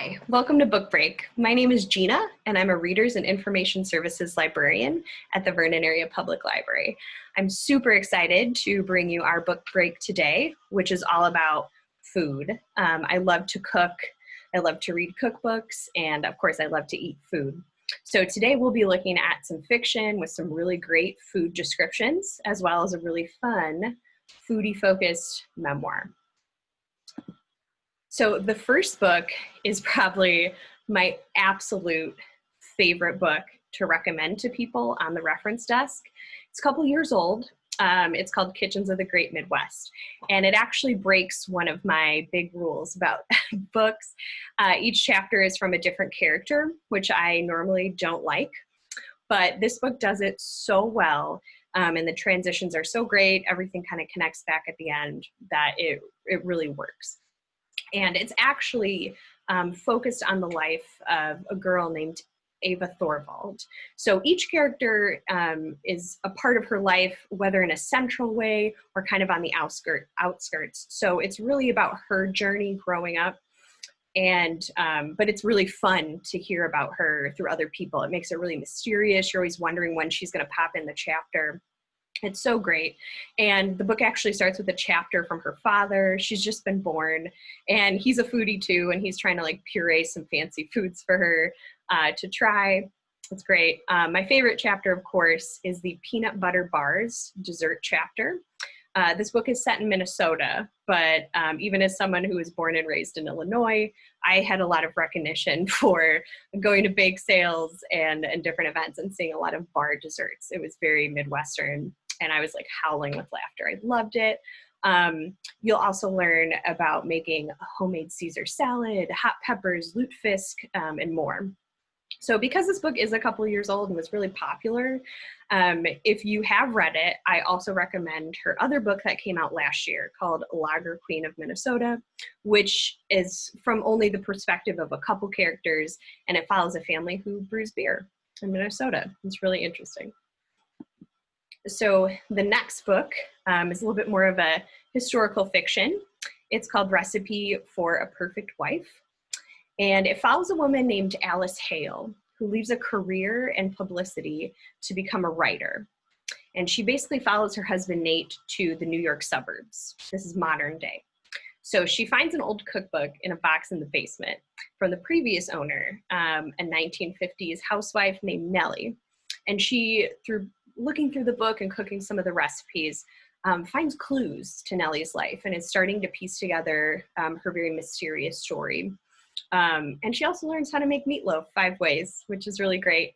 Hi, welcome to Book Break. My name is Gina, and I'm a Readers and Information Services Librarian at the Vernon Area Public Library. I'm super excited to bring you our book break today, which is all about food. I love to cook, I love to read cookbooks, and of course I love to eat food. So today we'll be looking at some fiction with some really great food descriptions, as well as a really fun foodie-focused memoir. So the first book is probably my absolute favorite book to recommend to people on the reference desk. It's a couple years old. It's called Kitchens of the Great Midwest. And it actually breaks one of my big rules about books. Each chapter is from a different character, which I normally don't like. But this book does it so well. And the transitions are so great. Everything kind of connects back at the end that it really works. And it's actually focused on the life of a girl named Ava Thorvald. So each character is a part of her life, whether in a central way or kind of on the outskirts. So it's really about her journey growing up. And but it's really fun to hear about her through other people. It makes it really mysterious. You're always wondering when she's going to pop in the chapter. It's so great. And the book actually starts with a chapter from her father. She's just been born, and he's a foodie too, and he's trying to like puree some fancy foods for her to try. It's great. My favorite chapter, of course, is the peanut butter bars dessert chapter. This book is set in Minnesota, but even as someone who was born and raised in Illinois, I had a lot of recognition for going to bake sales and different events and seeing a lot of bar desserts. It was very Midwestern, and I was like howling with laughter. I loved it. You'll also learn about making a homemade Caesar salad, hot peppers, lutefisk, and more. So because this book is a couple years old and was really popular, if you have read it, I also recommend her other book that came out last year called Lager Queen of Minnesota, which is from only the perspective of a couple characters, and it follows a family who brews beer in Minnesota. It's really interesting. So the next book is a little bit more of a historical fiction. It's called Recipe for a Perfect Wife. And it follows a woman named Alice Hale, who leaves a career in publicity to become a writer. And she basically follows her husband, Nate, to the New York suburbs. This is modern day. So she finds an old cookbook in a box in the basement from the previous owner, a 1950s housewife named Nellie. And she, through looking through the book and cooking some of the recipes, finds clues to Nellie's life and is starting to piece together her very mysterious story. And she also learns how to make meatloaf 5 ways, which is really great.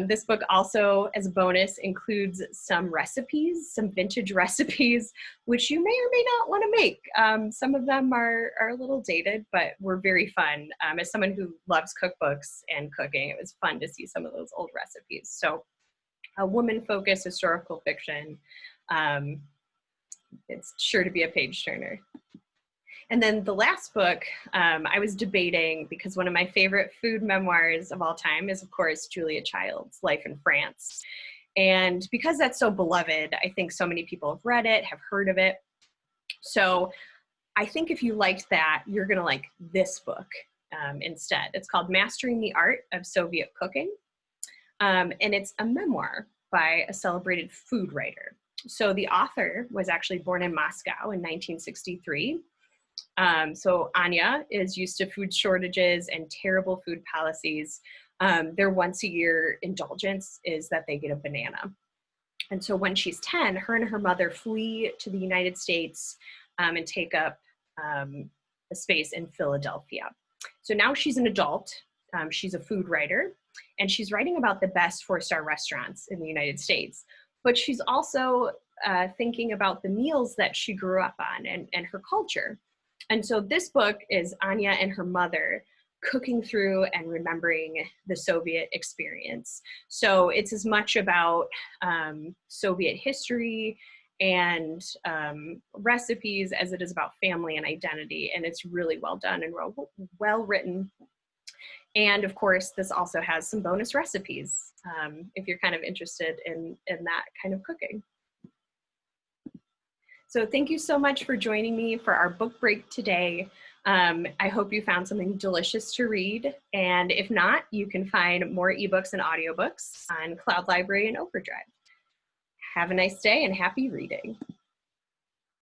This book also, as a bonus, includes some recipes, some vintage recipes, which you may or may not want to make. Some of them are a little dated, but were very fun. As someone who loves cookbooks and cooking, it was fun to see some of those old recipes. So a woman-focused historical fiction. It's sure to be a page turner. And then the last book I was debating, because one of my favorite food memoirs of all time is, of course, Julia Child's Life in France. And because that's so beloved, I think so many people have read it, have heard of it. So I think if you liked that, you're going to like this book instead. It's called Mastering the Art of Soviet Cooking. And it's a memoir by a celebrated food writer. So the author was actually born in Moscow in 1963. So Anya is used to food shortages and terrible food policies. Their once-a-year indulgence is that they get a banana. And so when she's 10, her and her mother flee to the United States and take up a space in Philadelphia. So now she's an adult. She's a food writer, and she's writing about the best 4-star restaurants in the United States. But she's also thinking about the meals that she grew up on and her culture. And so this book is Anya and her mother cooking through and remembering the Soviet experience. So it's as much about Soviet history and recipes as it is about family and identity. And it's really well done and well written. And of course, this also has some bonus recipes if you're kind of interested in that kind of cooking. So thank you so much for joining me for our book break today. I hope you found something delicious to read. And if not, you can find more ebooks and audiobooks on Cloud Library and Overdrive. Have a nice day and happy reading.